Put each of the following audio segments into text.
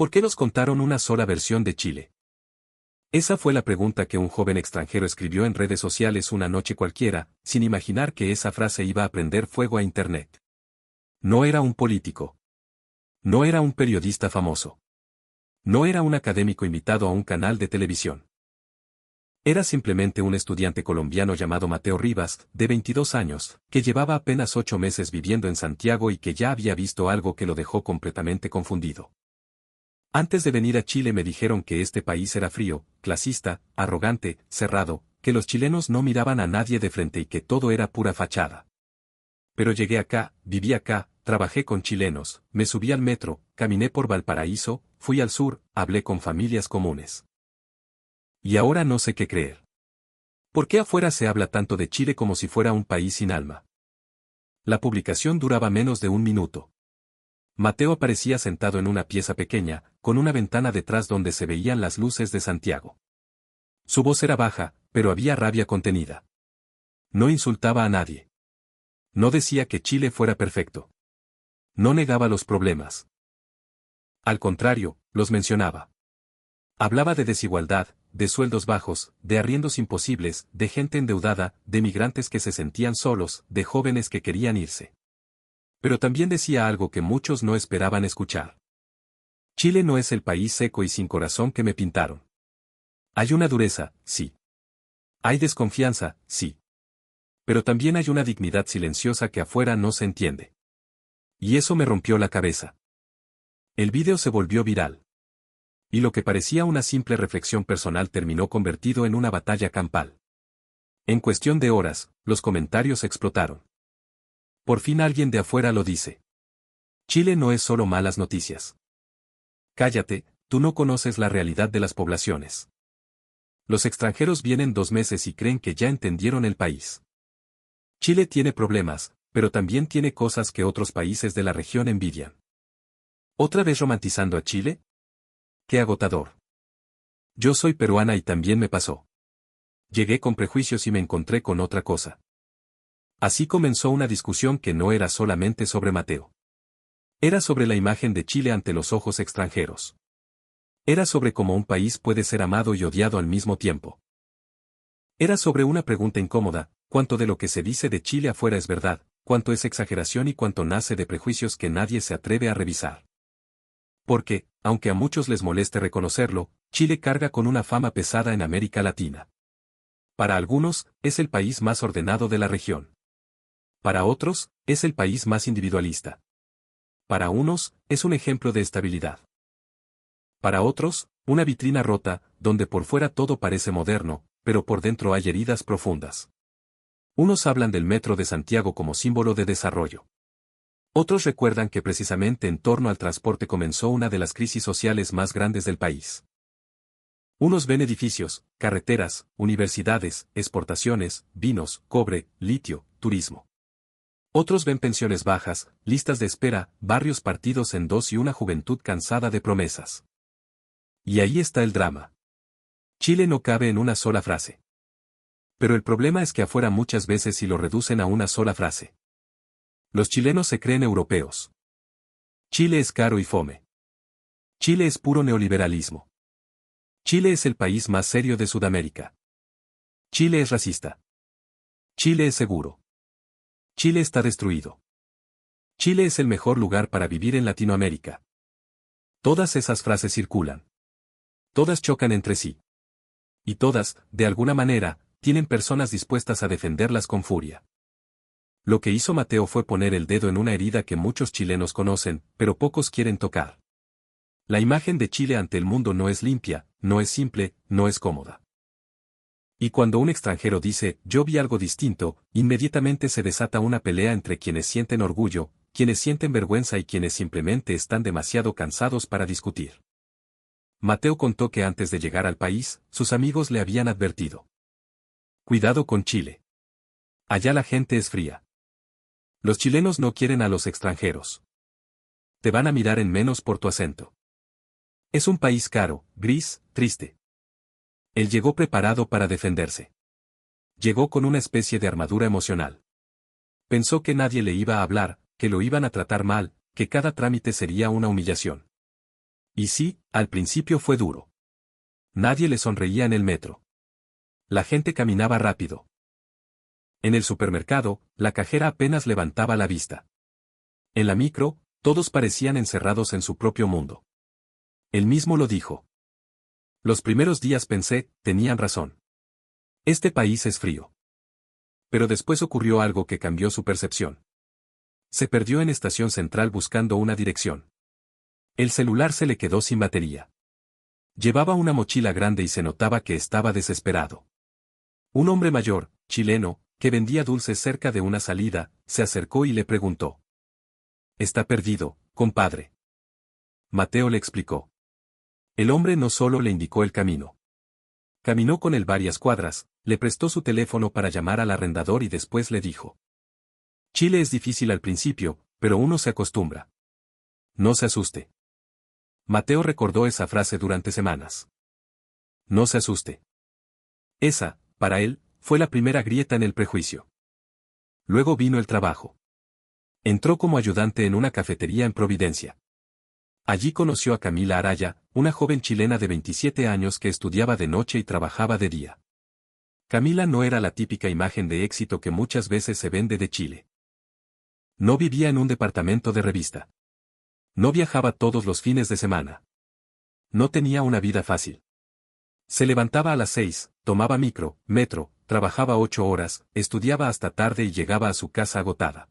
¿Por qué nos contaron una sola versión de Chile? Esa fue la pregunta que un joven extranjero escribió en redes sociales una noche cualquiera, sin imaginar que esa frase iba a prender fuego a Internet. No era un político. No era un periodista famoso. No era un académico invitado a un canal de televisión. Era simplemente un estudiante colombiano llamado Mateo Rivas, de 22 años, que llevaba apenas 8 meses viviendo en Santiago y que ya había visto algo que lo dejó completamente confundido. Antes de venir a Chile me dijeron que este país era frío, clasista, arrogante, cerrado, que los chilenos no miraban a nadie de frente y que todo era pura fachada. Pero llegué acá, viví acá, trabajé con chilenos, me subí al metro, caminé por Valparaíso, fui al sur, hablé con familias comunes. Y ahora no sé qué creer. ¿Por qué afuera se habla tanto de Chile como si fuera un país sin alma? La publicación duraba menos de un minuto. Mateo aparecía sentado en una pieza pequeña, con una ventana detrás donde se veían las luces de Santiago. Su voz era baja, pero había rabia contenida. No insultaba a nadie. No decía que Chile fuera perfecto. No negaba los problemas. Al contrario, los mencionaba. Hablaba de desigualdad, de sueldos bajos, de arriendos imposibles, de gente endeudada, de migrantes que se sentían solos, de jóvenes que querían irse. Pero también decía algo que muchos no esperaban escuchar. Chile no es el país seco y sin corazón que me pintaron. Hay una dureza, sí. Hay desconfianza, sí. Pero también hay una dignidad silenciosa que afuera no se entiende. Y eso me rompió la cabeza. El vídeo se volvió viral. Y lo que parecía una simple reflexión personal terminó convertido en una batalla campal. En cuestión de horas, los comentarios explotaron. Por fin alguien de afuera lo dice. Chile no es solo malas noticias. Cállate, tú no conoces la realidad de las poblaciones. Los extranjeros vienen 2 meses y creen que ya entendieron el país. Chile tiene problemas, pero también tiene cosas que otros países de la región envidian. ¿Otra vez romantizando a Chile? ¡Qué agotador! Yo soy peruana y también me pasó. Llegué con prejuicios y me encontré con otra cosa. Así comenzó una discusión que no era solamente sobre Mateo. Era sobre la imagen de Chile ante los ojos extranjeros. Era sobre cómo un país puede ser amado y odiado al mismo tiempo. Era sobre una pregunta incómoda: ¿cuánto de lo que se dice de Chile afuera es verdad, cuánto es exageración y cuánto nace de prejuicios que nadie se atreve a revisar? Porque, aunque a muchos les moleste reconocerlo, Chile carga con una fama pesada en América Latina. Para algunos, es el país más ordenado de la región. Para otros, es el país más individualista. Para unos, es un ejemplo de estabilidad. Para otros, una vitrina rota, donde por fuera todo parece moderno, pero por dentro hay heridas profundas. Unos hablan del Metro de Santiago como símbolo de desarrollo. Otros recuerdan que precisamente en torno al transporte comenzó una de las crisis sociales más grandes del país. Unos ven edificios, carreteras, universidades, exportaciones, vinos, cobre, litio, turismo. Otros ven pensiones bajas, listas de espera, barrios partidos en dos y una juventud cansada de promesas. Y ahí está el drama. Chile no cabe en una sola frase. Pero el problema es que afuera muchas veces sí lo reducen a una sola frase. Los chilenos se creen europeos. Chile es caro y fome. Chile es puro neoliberalismo. Chile es el país más serio de Sudamérica. Chile es racista. Chile es seguro. Chile está destruido. Chile es el mejor lugar para vivir en Latinoamérica. Todas esas frases circulan. Todas chocan entre sí. Y todas, de alguna manera, tienen personas dispuestas a defenderlas con furia. Lo que hizo Mateo fue poner el dedo en una herida que muchos chilenos conocen, pero pocos quieren tocar. La imagen de Chile ante el mundo no es limpia, no es simple, no es cómoda. Y cuando un extranjero dice, yo vi algo distinto, inmediatamente se desata una pelea entre quienes sienten orgullo, quienes sienten vergüenza y quienes simplemente están demasiado cansados para discutir. Mateo contó que antes de llegar al país, sus amigos le habían advertido. Cuidado con Chile. Allá la gente es fría. Los chilenos no quieren a los extranjeros. Te van a mirar en menos por tu acento. Es un país caro, gris, triste. Él llegó preparado para defenderse. Llegó con una especie de armadura emocional. Pensó que nadie le iba a hablar, que lo iban a tratar mal, que cada trámite sería una humillación. Y sí, al principio fue duro. Nadie le sonreía en el metro. La gente caminaba rápido. En el supermercado, la cajera apenas levantaba la vista. En la micro, todos parecían encerrados en su propio mundo. Él mismo lo dijo. Los primeros días pensé, tenían razón. Este país es frío. Pero después ocurrió algo que cambió su percepción. Se perdió en Estación Central buscando una dirección. El celular se le quedó sin batería. Llevaba una mochila grande y se notaba que estaba desesperado. Un hombre mayor, chileno, que vendía dulces cerca de una salida, se acercó y le preguntó. «¿Está perdido, compadre?» Mateo le explicó. El hombre no solo le indicó el camino. Caminó con él varias cuadras, le prestó su teléfono para llamar al arrendador y después le dijo. Chile es difícil al principio, pero uno se acostumbra. No se asuste. Mateo recordó esa frase durante semanas. No se asuste. Esa, para él, fue la primera grieta en el prejuicio. Luego vino el trabajo. Entró como ayudante en una cafetería en Providencia. Allí conoció a Camila Araya, una joven chilena de 27 años que estudiaba de noche y trabajaba de día. Camila no era la típica imagen de éxito que muchas veces se vende de Chile. No vivía en un departamento de revista. No viajaba todos los fines de semana. No tenía una vida fácil. Se levantaba a las 6, tomaba micro, metro, trabajaba 8 horas, estudiaba hasta tarde y llegaba a su casa agotada.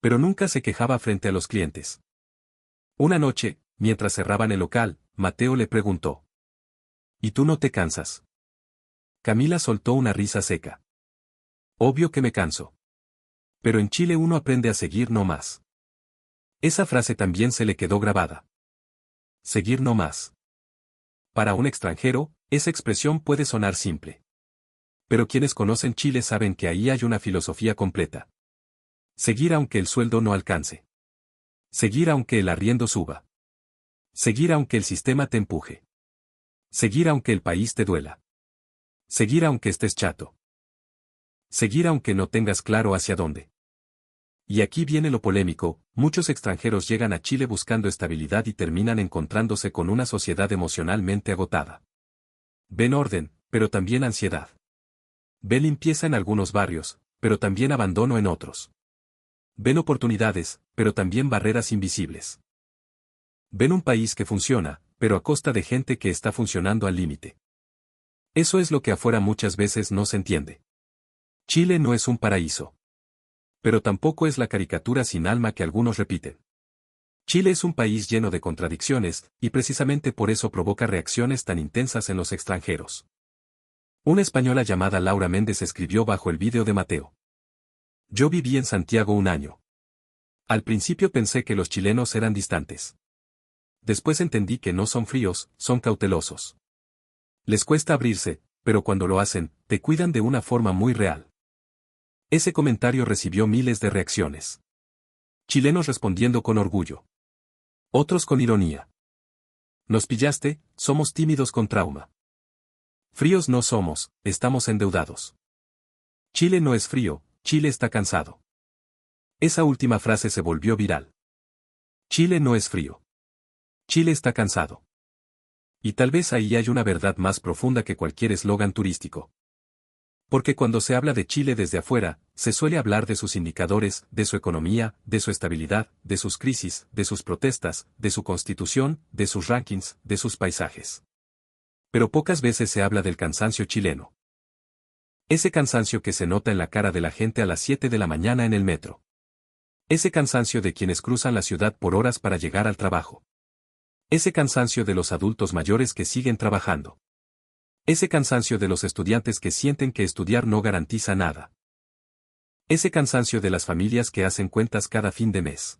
Pero nunca se quejaba frente a los clientes. Una noche, mientras cerraban el local, Mateo le preguntó. ¿Y tú no te cansas? Camila soltó una risa seca. Obvio que me canso. Pero en Chile uno aprende a seguir no más. Esa frase también se le quedó grabada. Seguir no más. Para un extranjero, esa expresión puede sonar simple. Pero quienes conocen Chile saben que ahí hay una filosofía completa. Seguir aunque el sueldo no alcance. Seguir aunque el arriendo suba. Seguir aunque el sistema te empuje. Seguir aunque el país te duela. Seguir aunque estés chato. Seguir aunque no tengas claro hacia dónde. Y aquí viene lo polémico, muchos extranjeros llegan a Chile buscando estabilidad y terminan encontrándose con una sociedad emocionalmente agotada. Ven orden, pero también ansiedad. Ven limpieza en algunos barrios, pero también abandono en otros. Ven oportunidades, pero también barreras invisibles. Ven un país que funciona, pero a costa de gente que está funcionando al límite. Eso es lo que afuera muchas veces no se entiende. Chile no es un paraíso. Pero tampoco es la caricatura sin alma que algunos repiten. Chile es un país lleno de contradicciones, y precisamente por eso provoca reacciones tan intensas en los extranjeros. Una española llamada Laura Méndez escribió bajo el vídeo de Mateo. Yo viví en Santiago un año. Al principio pensé que los chilenos eran distantes. Después entendí que no son fríos, son cautelosos. Les cuesta abrirse, pero cuando lo hacen, te cuidan de una forma muy real. Ese comentario recibió miles de reacciones. Chilenos respondiendo con orgullo. Otros con ironía. Nos pillaste, somos tímidos con trauma. Fríos no somos, estamos endeudados. Chile no es frío, Chile está cansado. Esa última frase se volvió viral. Chile no es frío. Chile está cansado. Y tal vez ahí hay una verdad más profunda que cualquier eslogan turístico. Porque cuando se habla de Chile desde afuera, se suele hablar de sus indicadores, de su economía, de su estabilidad, de sus crisis, de sus protestas, de su constitución, de sus rankings, de sus paisajes. Pero pocas veces se habla del cansancio chileno. Ese cansancio que se nota en la cara de la gente a las 7 de la mañana en el metro. Ese cansancio de quienes cruzan la ciudad por horas para llegar al trabajo. Ese cansancio de los adultos mayores que siguen trabajando. Ese cansancio de los estudiantes que sienten que estudiar no garantiza nada. Ese cansancio de las familias que hacen cuentas cada fin de mes.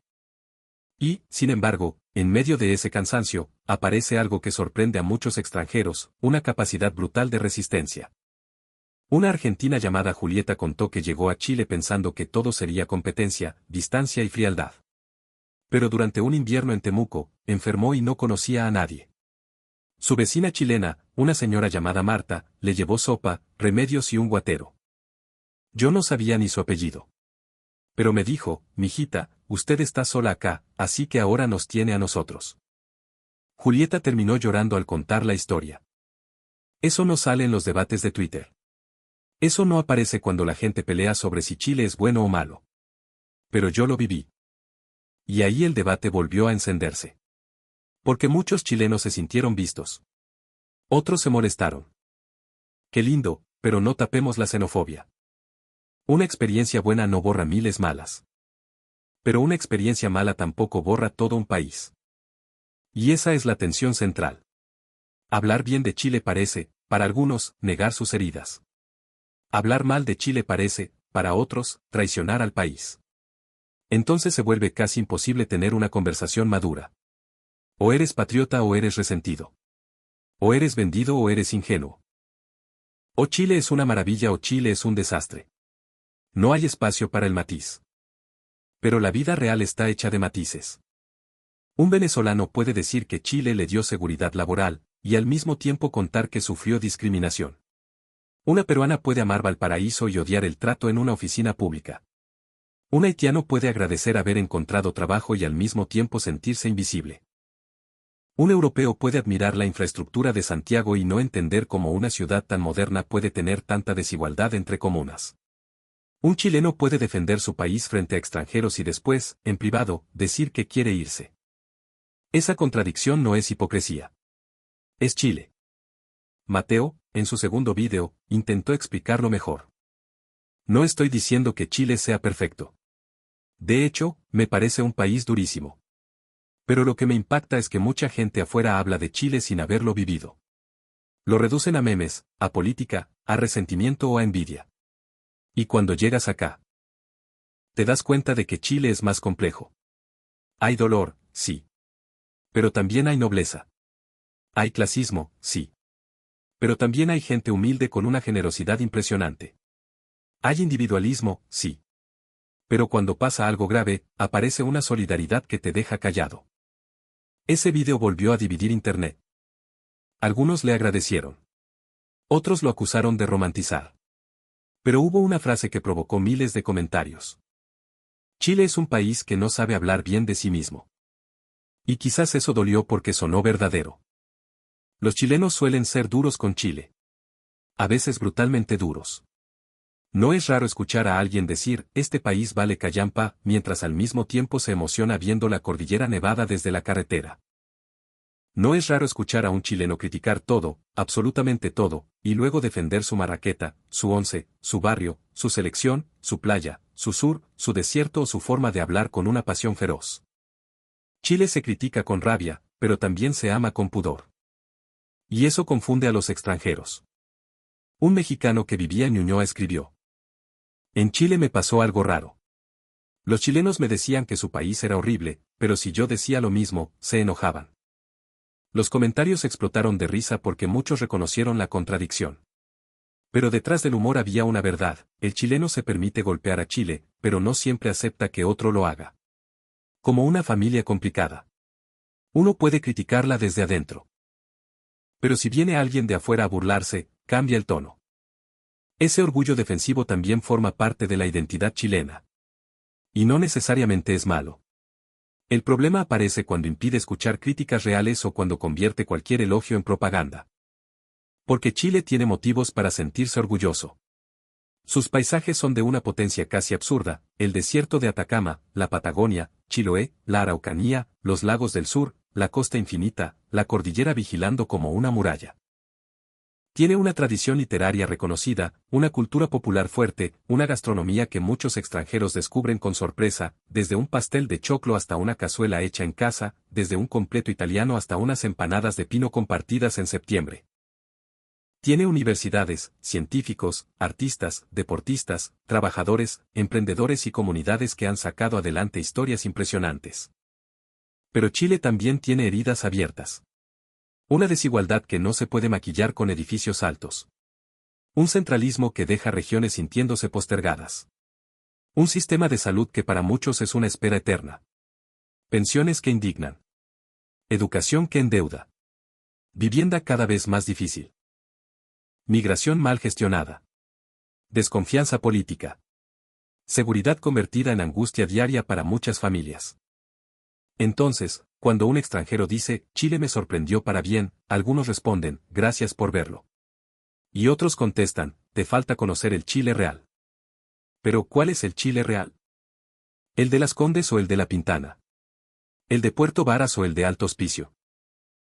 Y, sin embargo, en medio de ese cansancio, aparece algo que sorprende a muchos extranjeros, una capacidad brutal de resistencia. Una argentina llamada Julieta contó que llegó a Chile pensando que todo sería competencia, distancia y frialdad. Pero durante un invierno en Temuco, enfermó y no conocía a nadie. Su vecina chilena, una señora llamada Marta, le llevó sopa, remedios y un guatero. Yo no sabía ni su apellido. Pero me dijo, mijita, usted está sola acá, así que ahora nos tiene a nosotros. Julieta terminó llorando al contar la historia. Eso no sale en los debates de Twitter. Eso no aparece cuando la gente pelea sobre si Chile es bueno o malo. Pero yo lo viví. Y ahí el debate volvió a encenderse. Porque muchos chilenos se sintieron vistos. Otros se molestaron. Qué lindo, pero no tapemos la xenofobia. Una experiencia buena no borra miles malas. Pero una experiencia mala tampoco borra todo un país. Y esa es la tensión central. Hablar bien de Chile parece, para algunos, negar sus heridas. Hablar mal de Chile parece, para otros, traicionar al país. Entonces se vuelve casi imposible tener una conversación madura. O eres patriota o eres resentido. O eres vendido o eres ingenuo. O Chile es una maravilla o Chile es un desastre. No hay espacio para el matiz. Pero la vida real está hecha de matices. Un venezolano puede decir que Chile le dio seguridad laboral, y al mismo tiempo contar que sufrió discriminación. Una peruana puede amar Valparaíso y odiar el trato en una oficina pública. Un haitiano puede agradecer haber encontrado trabajo y al mismo tiempo sentirse invisible. Un europeo puede admirar la infraestructura de Santiago y no entender cómo una ciudad tan moderna puede tener tanta desigualdad entre comunas. Un chileno puede defender su país frente a extranjeros y después, en privado, decir que quiere irse. Esa contradicción no es hipocresía. Es Chile. Mateo, en su segundo vídeo, intentó explicarlo mejor. No estoy diciendo que Chile sea perfecto. De hecho, me parece un país durísimo. Pero lo que me impacta es que mucha gente afuera habla de Chile sin haberlo vivido. Lo reducen a memes, a política, a resentimiento o a envidia. Y cuando llegas acá, te das cuenta de que Chile es más complejo. Hay dolor, sí. Pero también hay nobleza. Hay clasismo, sí. Pero también hay gente humilde con una generosidad impresionante. Hay individualismo, sí. Pero cuando pasa algo grave, aparece una solidaridad que te deja callado. Ese video volvió a dividir Internet. Algunos le agradecieron. Otros lo acusaron de romantizar. Pero hubo una frase que provocó miles de comentarios. Chile es un país que no sabe hablar bien de sí mismo. Y quizás eso dolió porque sonó verdadero. Los chilenos suelen ser duros con Chile. A veces brutalmente duros. No es raro escuchar a alguien decir, este país vale callampa, mientras al mismo tiempo se emociona viendo la cordillera nevada desde la carretera. No es raro escuchar a un chileno criticar todo, absolutamente todo, y luego defender su marraqueta, su once, su barrio, su selección, su playa, su sur, su desierto o su forma de hablar con una pasión feroz. Chile se critica con rabia, pero también se ama con pudor. Y eso confunde a los extranjeros. Un mexicano que vivía en Ñuñoa escribió: en Chile me pasó algo raro. Los chilenos me decían que su país era horrible, pero si yo decía lo mismo, se enojaban. Los comentarios explotaron de risa porque muchos reconocieron la contradicción. Pero detrás del humor había una verdad: el chileno se permite golpear a Chile, pero no siempre acepta que otro lo haga. Como una familia complicada. Uno puede criticarla desde adentro. Pero si viene alguien de afuera a burlarse, cambia el tono. Ese orgullo defensivo también forma parte de la identidad chilena. Y no necesariamente es malo. El problema aparece cuando impide escuchar críticas reales o cuando convierte cualquier elogio en propaganda. Porque Chile tiene motivos para sentirse orgulloso. Sus paisajes son de una potencia casi absurda: el desierto de Atacama, la Patagonia, Chiloé, la Araucanía, los lagos del sur, la costa infinita, la cordillera vigilando como una muralla. Tiene una tradición literaria reconocida, una cultura popular fuerte, una gastronomía que muchos extranjeros descubren con sorpresa, desde un pastel de choclo hasta una cazuela hecha en casa, desde un completo italiano hasta unas empanadas de pino compartidas en septiembre. Tiene universidades, científicos, artistas, deportistas, trabajadores, emprendedores y comunidades que han sacado adelante historias impresionantes. Pero Chile también tiene heridas abiertas. Una desigualdad que no se puede maquillar con edificios altos. Un centralismo que deja regiones sintiéndose postergadas. Un sistema de salud que para muchos es una espera eterna. Pensiones que indignan. Educación que endeuda. Vivienda cada vez más difícil. Migración mal gestionada. Desconfianza política. Seguridad convertida en angustia diaria para muchas familias. Entonces, Cuando un extranjero dice, Chile me sorprendió para bien, algunos responden, gracias por verlo. Y otros contestan, te falta conocer el Chile real. Pero ¿cuál es el Chile real? ¿El de Las Condes o el de La Pintana? ¿El de Puerto Varas o el de Alto Hospicio?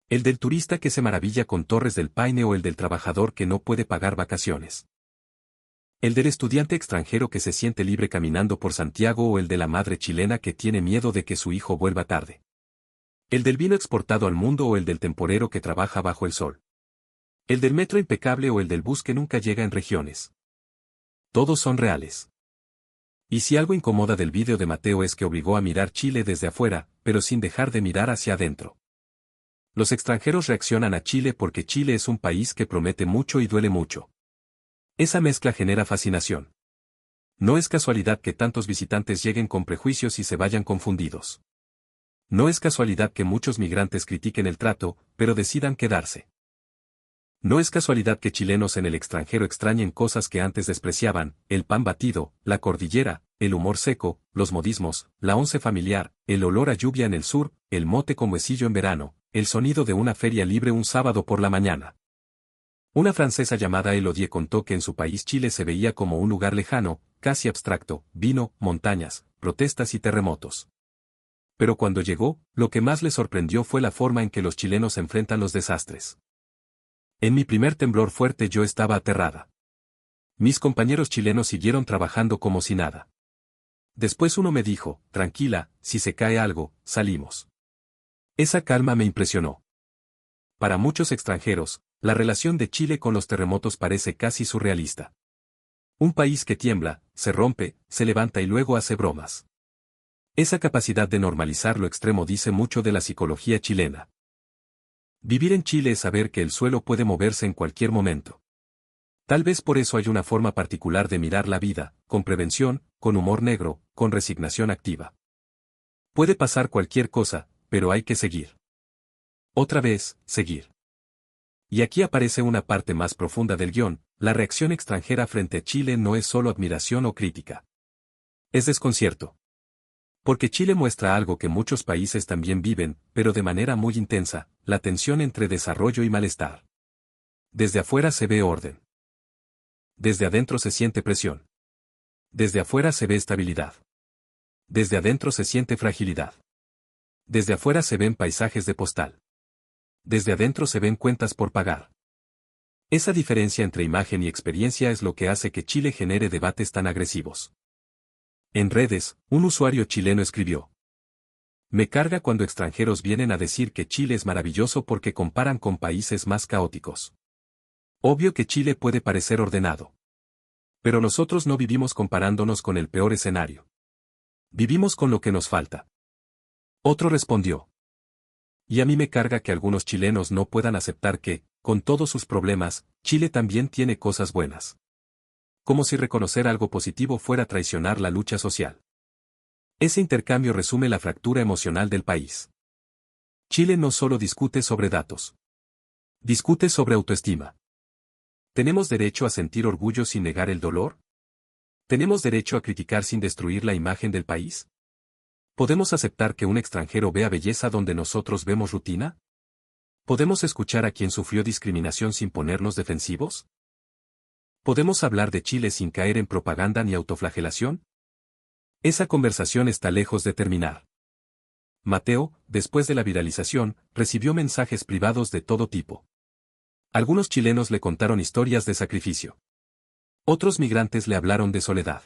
¿El del turista que se maravilla con Torres del Paine o el del trabajador que no puede pagar vacaciones? ¿El del estudiante extranjero que se siente libre caminando por Santiago o el de la madre chilena que tiene miedo de que su hijo vuelva tarde? ¿El del vino exportado al mundo o el del temporero que trabaja bajo el sol? ¿El del metro impecable o el del bus que nunca llega en regiones? Todos son reales. Y si algo incomoda del vídeo de Mateo es que obligó a mirar Chile desde afuera, pero sin dejar de mirar hacia adentro. Los extranjeros reaccionan a Chile porque Chile es un país que promete mucho y duele mucho. Esa mezcla genera fascinación. No es casualidad que tantos visitantes lleguen con prejuicios y se vayan confundidos. No es casualidad que muchos migrantes critiquen el trato, pero decidan quedarse. No es casualidad que chilenos en el extranjero extrañen cosas que antes despreciaban, el pan batido, la cordillera, el humor seco, los modismos, la once familiar, el olor a lluvia en el sur, el mote con huesillo en verano, el sonido de una feria libre un sábado por la mañana. Una francesa llamada Elodie contó que en su país Chile se veía como un lugar lejano, casi abstracto, vino, montañas, protestas y terremotos. Pero cuando llegó, lo que más le sorprendió fue la forma en que los chilenos enfrentan los desastres. En mi primer temblor fuerte yo estaba aterrada. Mis compañeros chilenos siguieron trabajando como si nada. Después uno me dijo, tranquila, si se cae algo, salimos. Esa calma me impresionó. Para muchos extranjeros, la relación de Chile con los terremotos parece casi surrealista. Un país que tiembla, se rompe, se levanta y luego hace bromas. Esa capacidad de normalizar lo extremo dice mucho de la psicología chilena. Vivir en Chile es saber que el suelo puede moverse en cualquier momento. Tal vez por eso hay una forma particular de mirar la vida, con prevención, con humor negro, con resignación activa. Puede pasar cualquier cosa, pero hay que seguir. Otra vez, seguir. Y aquí aparece una parte más profunda del guión, la reacción extranjera frente a Chile no es solo admiración o crítica. Es desconcierto. Porque Chile muestra algo que muchos países también viven, pero de manera muy intensa, la tensión entre desarrollo y malestar. Desde afuera se ve orden. Desde adentro se siente presión. Desde afuera se ve estabilidad. Desde adentro se siente fragilidad. Desde afuera se ven paisajes de postal. Desde adentro se ven cuentas por pagar. Esa diferencia entre imagen y experiencia es lo que hace que Chile genere debates tan agresivos. En redes, un usuario chileno escribió: me carga cuando extranjeros vienen a decir que Chile es maravilloso porque comparan con países más caóticos. Obvio que Chile puede parecer ordenado. Pero nosotros no vivimos comparándonos con el peor escenario. Vivimos con lo que nos falta. Otro respondió: y a mí me carga que algunos chilenos no puedan aceptar que, con todos sus problemas, Chile también tiene cosas buenas. Como si reconocer algo positivo fuera traicionar la lucha social. Ese intercambio resume la fractura emocional del país. Chile no solo discute sobre datos. Discute sobre autoestima. ¿Tenemos derecho a sentir orgullo sin negar el dolor? ¿Tenemos derecho a criticar sin destruir la imagen del país? ¿Podemos aceptar que un extranjero vea belleza donde nosotros vemos rutina? ¿Podemos escuchar a quien sufrió discriminación sin ponernos defensivos? ¿Podemos hablar de Chile sin caer en propaganda ni autoflagelación? Esa conversación está lejos de terminar. Mateo, después de la viralización, recibió mensajes privados de todo tipo. Algunos chilenos le contaron historias de sacrificio. Otros migrantes le hablaron de soledad.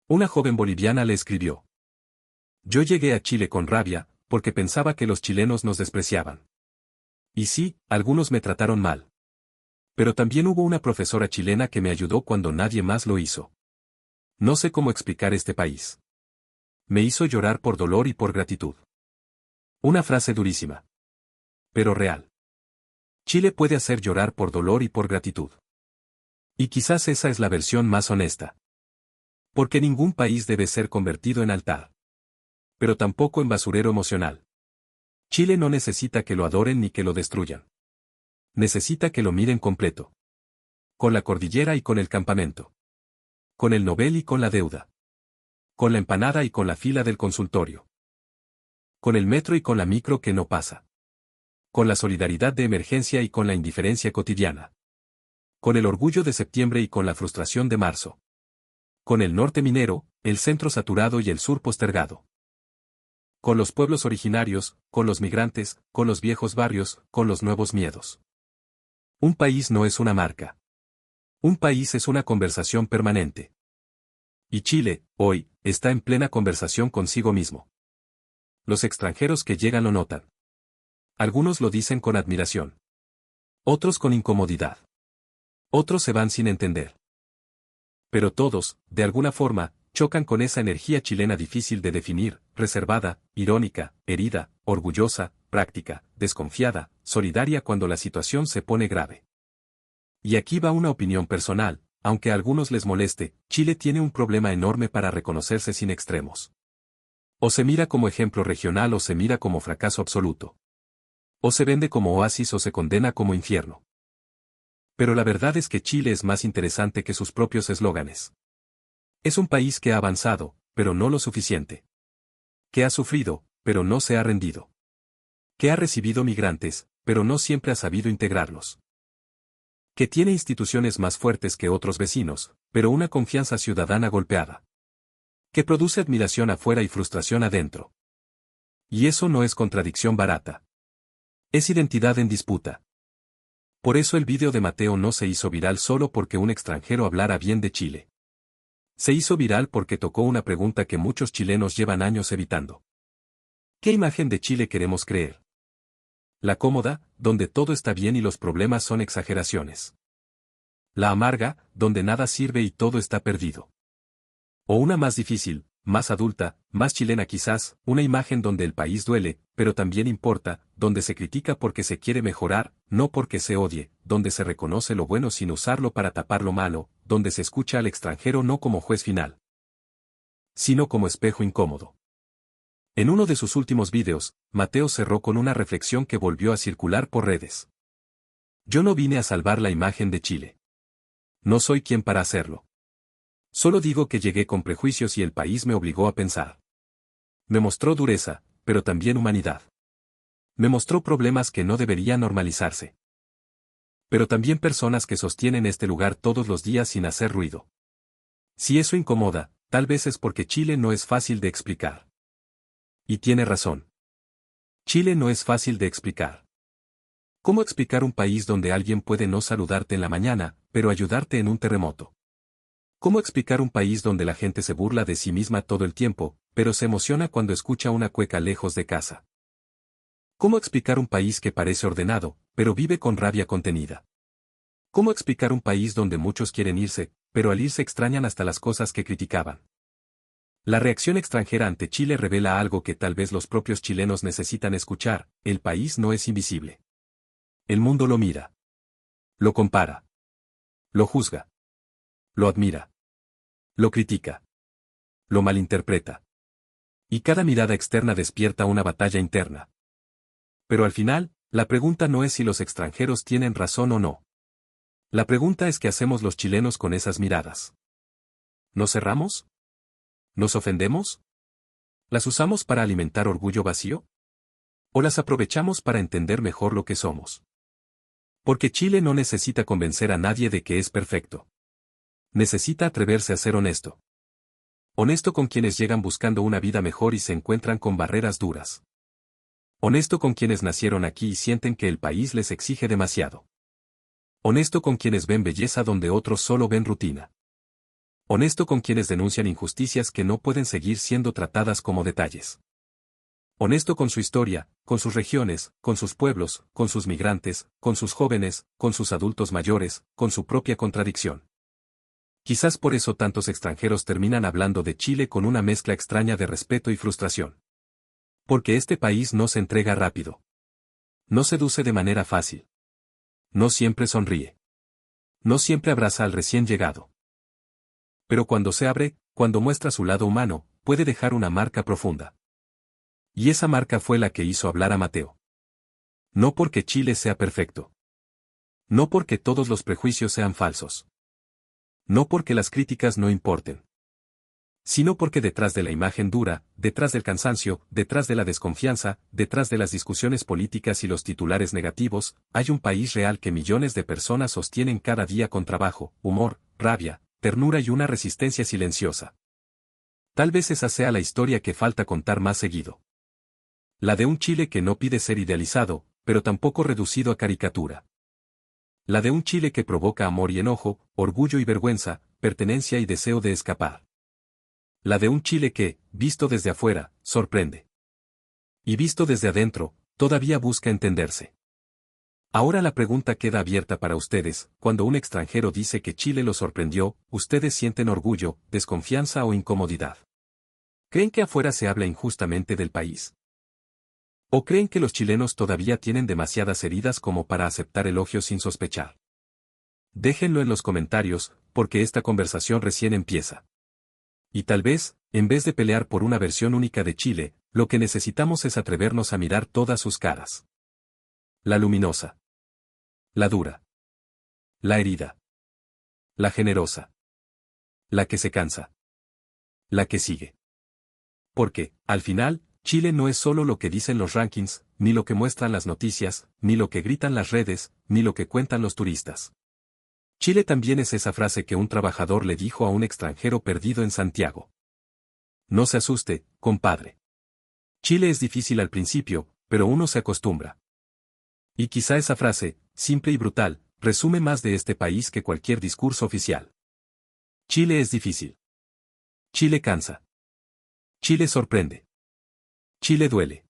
Una joven boliviana le escribió: yo llegué a Chile con rabia, porque pensaba que los chilenos nos despreciaban. Y sí, algunos me trataron mal. Pero también hubo una profesora chilena que me ayudó cuando nadie más lo hizo. No sé cómo explicar este país. Me hizo llorar por dolor y por gratitud. Una frase durísima. Pero real. Chile puede hacer llorar por dolor y por gratitud. Y quizás esa es la versión más honesta. Porque ningún país debe ser convertido en altar. Pero tampoco en basurero emocional. Chile no necesita que lo adoren ni que lo destruyan. Necesita que lo miren completo. Con la cordillera y con el campamento. Con el Nobel y con la deuda. Con la empanada y con la fila del consultorio. Con el metro y con la micro que no pasa. Con la solidaridad de emergencia y con la indiferencia cotidiana. Con el orgullo de septiembre y con la frustración de marzo. Con el norte minero, el centro saturado y el sur postergado. Con los pueblos originarios, con los migrantes, con los viejos barrios, con los nuevos miedos. Un país no es una marca. Un país es una conversación permanente. Y Chile, hoy, está en plena conversación consigo mismo. Los extranjeros que llegan lo notan. Algunos lo dicen con admiración. Otros con incomodidad. Otros se van sin entender. Pero todos, de alguna forma, chocan con esa energía chilena difícil de definir, reservada, irónica, herida, orgullosa, práctica, desconfiada, solidaria cuando la situación se pone grave. Y aquí va una opinión personal, aunque a algunos les moleste, Chile tiene un problema enorme para reconocerse sin extremos. O se mira como ejemplo regional o se mira como fracaso absoluto. O se vende como oasis o se condena como infierno. Pero la verdad es que Chile es más interesante que sus propios eslóganes. Es un país que ha avanzado, pero no lo suficiente. Que ha sufrido, pero no se ha rendido. Que ha recibido migrantes, pero no siempre ha sabido integrarlos. Que tiene instituciones más fuertes que otros vecinos, pero una confianza ciudadana golpeada. Que produce admiración afuera y frustración adentro. Y eso no es contradicción barata. Es identidad en disputa. Por eso el vídeo de Mateo no se hizo viral solo porque un extranjero hablara bien de Chile. Se hizo viral porque tocó una pregunta que muchos chilenos llevan años evitando. ¿Qué imagen de Chile queremos creer? La cómoda, donde todo está bien y los problemas son exageraciones. La amarga, donde nada sirve y todo está perdido. O una más difícil, más adulta, más chilena quizás, una imagen donde el país duele, pero también importa, donde se critica porque se quiere mejorar, no porque se odie, donde se reconoce lo bueno sin usarlo para tapar lo malo, donde se escucha al extranjero no como juez final, sino como espejo incómodo. En uno de sus últimos vídeos, Mateo cerró con una reflexión que volvió a circular por redes. Yo no vine a salvar la imagen de Chile. No soy quien para hacerlo. Solo digo que llegué con prejuicios y el país me obligó a pensar. Me mostró dureza, pero también humanidad. Me mostró problemas que no deberían normalizarse. Pero también personas que sostienen este lugar todos los días sin hacer ruido. Si eso incomoda, tal vez es porque Chile no es fácil de explicar. Y tiene razón. Chile no es fácil de explicar. ¿Cómo explicar un país donde alguien puede no saludarte en la mañana, pero ayudarte en un terremoto? ¿Cómo explicar un país donde la gente se burla de sí misma todo el tiempo, pero se emociona cuando escucha una cueca lejos de casa? ¿Cómo explicar un país que parece ordenado, pero vive con rabia contenida? ¿Cómo explicar un país donde muchos quieren irse, pero al irse extrañan hasta las cosas que criticaban? La reacción extranjera ante Chile revela algo que tal vez los propios chilenos necesitan escuchar: el país no es invisible. El mundo lo mira. Lo compara. Lo juzga. Lo admira. Lo critica. Lo malinterpreta. Y cada mirada externa despierta una batalla interna. Pero al final, la pregunta no es si los extranjeros tienen razón o no. La pregunta es qué hacemos los chilenos con esas miradas. ¿Nos cerramos? ¿Nos ofendemos? ¿Las usamos para alimentar orgullo vacío? ¿O las aprovechamos para entender mejor lo que somos? Porque Chile no necesita convencer a nadie de que es perfecto. Necesita atreverse a ser honesto. Honesto con quienes llegan buscando una vida mejor y se encuentran con barreras duras. Honesto con quienes nacieron aquí y sienten que el país les exige demasiado. Honesto con quienes ven belleza donde otros solo ven rutina. Honesto con quienes denuncian injusticias que no pueden seguir siendo tratadas como detalles. Honesto con su historia, con sus regiones, con sus pueblos, con sus migrantes, con sus jóvenes, con sus adultos mayores, con su propia contradicción. Quizás por eso tantos extranjeros terminan hablando de Chile con una mezcla extraña de respeto y frustración. Porque este país no se entrega rápido. No seduce de manera fácil. No siempre sonríe. No siempre abraza al recién llegado. Pero cuando se abre, cuando muestra su lado humano, puede dejar una marca profunda. Y esa marca fue la que hizo hablar a Mateo. No porque Chile sea perfecto. No porque todos los prejuicios sean falsos. No porque las críticas no importen. sino porque detrás de la imagen dura, detrás del cansancio, detrás de la desconfianza, detrás de las discusiones políticas y los titulares negativos, hay un país real que millones de personas sostienen cada día con trabajo, humor, rabia, ternura y una resistencia silenciosa. Tal vez esa sea la historia que falta contar más seguido. La de un Chile que no pide ser idealizado, pero tampoco reducido a caricatura. La de un Chile que provoca amor y enojo, orgullo y vergüenza, pertenencia y deseo de escapar. La de un Chile que, visto desde afuera, sorprende. Y visto desde adentro, todavía busca entenderse. Ahora la pregunta queda abierta para ustedes: cuando un extranjero dice que Chile lo sorprendió, ¿ustedes sienten orgullo, desconfianza o incomodidad? ¿Creen que afuera se habla injustamente del país? ¿O creen que los chilenos todavía tienen demasiadas heridas como para aceptar elogios sin sospechar? Déjenlo en los comentarios, porque esta conversación recién empieza. Y tal vez, en vez de pelear por una versión única de Chile, lo que necesitamos es atrevernos a mirar todas sus caras. La luminosa. La dura. La herida. La generosa. La que se cansa. La que sigue. Porque, al final, Chile no es solo lo que dicen los rankings, ni lo que muestran las noticias, ni lo que gritan las redes, ni lo que cuentan los turistas. Chile también es esa frase que un trabajador le dijo a un extranjero perdido en Santiago. No se asuste, compadre. Chile es difícil al principio, pero uno se acostumbra. Y quizá esa frase, simple y brutal, resume más de este país que cualquier discurso oficial. Chile es difícil. Chile cansa. Chile sorprende. Chile duele.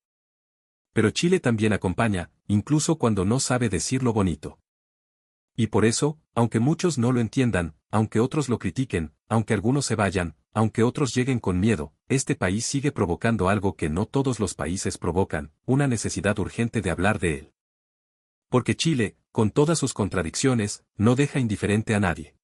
Pero Chile también acompaña, incluso cuando no sabe decir lo bonito. Y por eso, aunque muchos no lo entiendan, aunque otros lo critiquen, aunque algunos se vayan, aunque otros lleguen con miedo, este país sigue provocando algo que no todos los países provocan, una necesidad urgente de hablar de él. Porque Chile, con todas sus contradicciones, no deja indiferente a nadie.